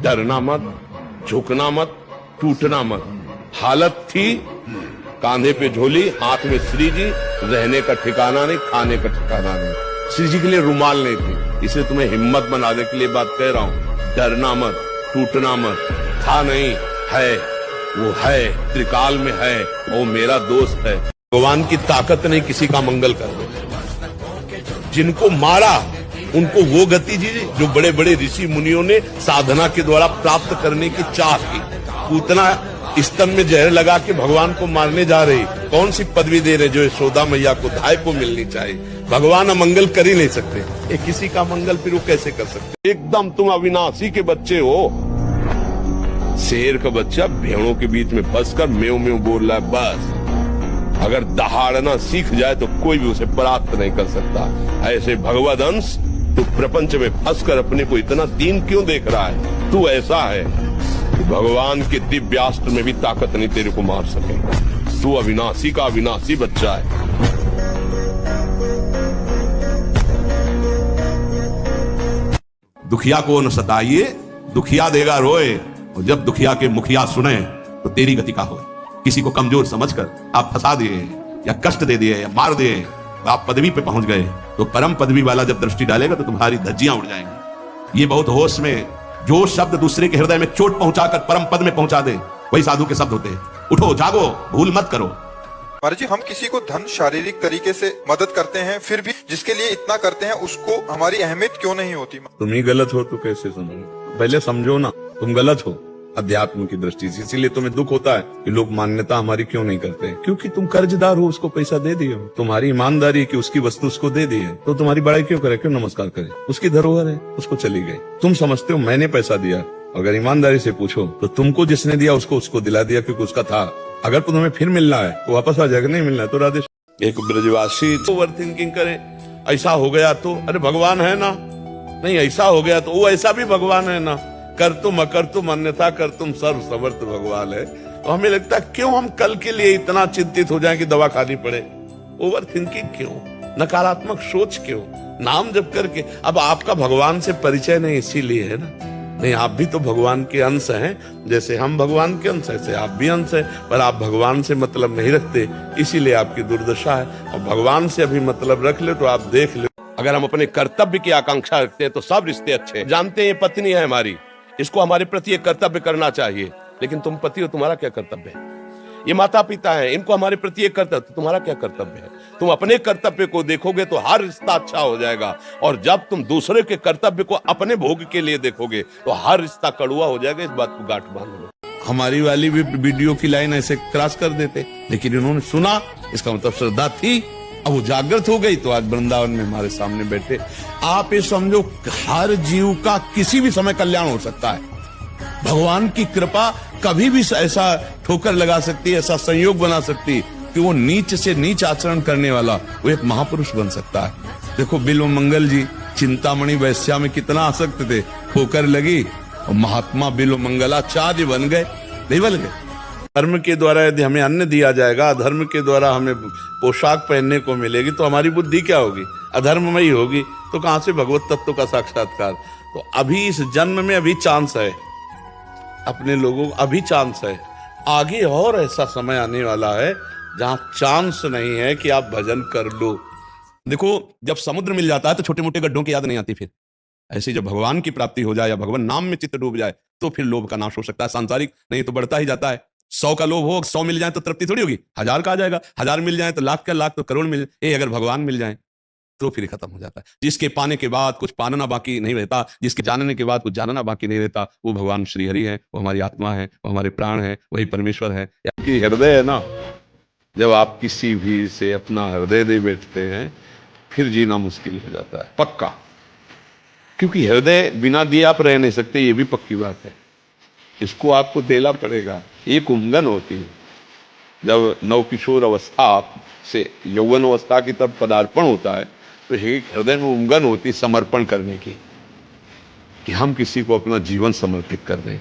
डरना मत, झुकना मत, टूटना मत। हालत थी कांधे पे झोली, हाथ में श्री जी, रहने का ठिकाना नहीं, खाने का ठिकाना नहीं। श्री जी के लिए रुमाल नहीं थी। इसे तुम्हें हिम्मत बनाने के लिए बात कह रहा हूं। डरना मत, टूटना मत। था नहीं, है, वो है, त्रिकाल में है, वो मेरा दोस्त है। भगवान की ताकत नहीं किसी का मंगल कर दे। जिनको मारा उनको वो गति दी जो बड़े बड़े ऋषि मुनियों ने साधना के द्वारा प्राप्त करने की चाह की। उतना स्तन में जहर लगा के भगवान को मारने जा रही, कौन सी पदवी दे रहे जो यशोदा मैया को धाय को मिलनी चाहिए। भगवान अमंगल कर ही नहीं सकते। ये किसी का मंगल फिर वो कैसे कर सकते। एकदम तुम अविनाशी के बच्चे हो। शेर का बच्चा भेड़ों के बीच में फंसकर म्यों म्यों बोल रहा है, बस अगर दहाड़ना सीख जाए तो कोई भी उसे परास्त नहीं कर सकता। ऐसे भगवद अंश तू प्रपंच में फंसकर अपने को इतना दीन क्यों देख रहा है। तू ऐसा है कि भगवान के दिव्यास्त्र में भी ताकत नहीं तेरे को मार सके। तू अविनाशी का अविनाशी बच्चा है। दुखिया को न सताइए, दुखिया देगा रोए, और जब दुखिया के मुखिया सुने तो तेरी गति का हो। किसी को कमजोर समझकर आप फंसा दिए या कष्ट दे दिए या मार दिए, आप पदवी पे पहुंच गए, तो परम पदवी वाला जब दृष्टि डालेगा तो तुम्हारी धज्जियां उड़ जाएंगी। ये बहुत होश में जो शब्द दूसरे के हृदय में चोट पहुंचाकर परम पद में पहुंचा दे, वही साधु के शब्द होते हैं। उठो, जागो, भूल मत करो। महाराज जी, हम किसी को धन शारीरिक तरीके से मदद करते हैं, फिर भी जिसके लिए इतना करते हैं उसको हमारी अहमियत क्यों नहीं होती। तुम ही गलत हो तो कैसे समझो। पहले समझो ना तुम गलत हो अध्यात्म की दृष्टि से। इसीलिए तुम्हें दुख होता है कि लोग मान्यता हमारी क्यों नहीं करते। क्योंकि तुम कर्जदार हो, उसको पैसा दे दिए हो। तुम्हारी ईमानदारी कि उसकी वस्तु उसको दे दी है, तो तुम्हारी बड़ाई क्यों करे, क्यों नमस्कार करे। उसकी धरोहर है, उसको चली गई। तुम समझते हो मैंने पैसा दिया, अगर ईमानदारी से पूछो तो तुमको जिसने दिया उसको उसको दिला दिया क्योंकि उसका था। अगर तुम्हें फिर मिलना है तो वापस आ जाएगा, नहीं मिलना है तो राधे। एक ब्रजवासी ओवर थिंकिंग करे, ऐसा हो गया तो अरे भगवान है ना, नहीं ऐसा हो गया तो वो ऐसा भी भगवान है ना। कर तुम अकर तुम अन्यथा कर तुम सर्व समर्थ भगवान है। तो हमें लगता है क्यों हम कल के लिए इतना चिंतित हो जाए कि दवा खानी पड़े। ओवर थिंकिंग क्यों, नकारात्मक सोच क्यों, नाम जप करके। अब आपका भगवान से परिचय नहीं इसीलिए है ना, नहीं आप भी तो भगवान के अंश हैं। जैसे हम भगवान के अंश, ऐसे आप भी अंश हैं, पर आप भगवान से मतलब नहीं रखते, इसीलिए आपकी दुर्दशा है। और भगवान से अभी मतलब रख ले तो आप देख लो। अगर हम अपने कर्तव्य की आकांक्षा रखते हैं तो सब रिश्ते अच्छे हैं। जानते हैं ये पत्नी है हमारी, इसको हमारे प्रति एक कर्तव्य करना चाहिए, लेकिन तुम पति हो, तुम्हारा क्या कर्तव्य है। ये माता पिता है, इनको हमारे प्रति एक कर्तव्य, तो तुम्हारा क्या कर्तव्य है। तुम अपने कर्तव्य को देखोगे तो हर रिश्ता अच्छा हो जाएगा, और जब तुम दूसरे के कर्तव्य को अपने भोग के लिए देखोगे तो हर रिश्ता कड़ुआ हो जाएगा। इस बात को गांठ बांध लो। हमारी वाली भी वीडियो की लाइन ऐसे क्रॉस कर देते, लेकिन इन्होंने सुना, इसका मतलब श्रद्धा थी, अब वो जागृत हो गई तो आज वृंदावन में हमारे सामने बैठे। आप ये समझो हर जीव का किसी भी समय कल्याण हो सकता है। भगवान की कृपा कभी भी ऐसा ठोकर लगा सकती है, ऐसा संयोग बना सकती है कि वो नीच से नीच आचरण करने वाला वो एक महापुरुष बन सकता है। देखो बिल्व मंगल जी चिंतामणि वैश्या में कितना आसक्त थे, ठोकर लगी और महात्मा बिल्व मंगलाचार्य बन गए, नहीं बन गए। धर्म के द्वारा यदि हमें अन्न दिया जाएगा, अधर्म के द्वारा हमें पोशाक पहनने को मिलेगी, तो हमारी बुद्धि क्या होगी, अधर्ममयी होगी। तो कहां से भगवत तत्व का साक्षात्कार। तो अभी इस जन्म में अभी चांस है, अपने लोगों को अभी चांस है। आगे और ऐसा समय आने वाला है जहां चांस नहीं है कि आप भजन कर लो। देखो जब समुद्र मिल जाता है तो छोटे मोटे गड्ढों की याद नहीं आती। फिर ऐसे जब भगवान की प्राप्ति हो जाए या भगवान नाम में चित्त डूब जाए तो फिर लोभ का नाश हो सकता है। सांसारिक नहीं तो बढ़ता ही जाता है। 100 का लोभ हो, 100 मिल जाए तो तृप्ति थोड़ी होगी, 1000 का आ जाएगा, 1000 मिल जाए तो लाख का लाख, तो करोड़ मिल जाए। अगर भगवान मिल जाए तो फिर खत्म हो जाता है। जिसके पाने के बाद कुछ पाना बाकी नहीं रहता, जिसके जानने के बाद कुछ जानना बाकी नहीं रहता, वो भगवान श्री हरि है, वो हमारी आत्मा है, वो हमारे प्राण है, वही परमेश्वर है। आपकी हृदय है ना, जब आप किसी भी से अपना हृदय दे बैठते हैं फिर जीना मुश्किल हो जाता है, पक्का। क्योंकि हृदय बिना दिए आप रह नहीं सकते, ये भी पक्की बात है। इसको आपको देना पड़ेगा। एक उमंगन होती है जब नवकिशोर अवस्था से यौवन अवस्था की तरफ पदार्पण होता है, तो एक हृदय में उमंगन होती समर्पण करने की, कि हम किसी को अपना जीवन समर्पित कर दें।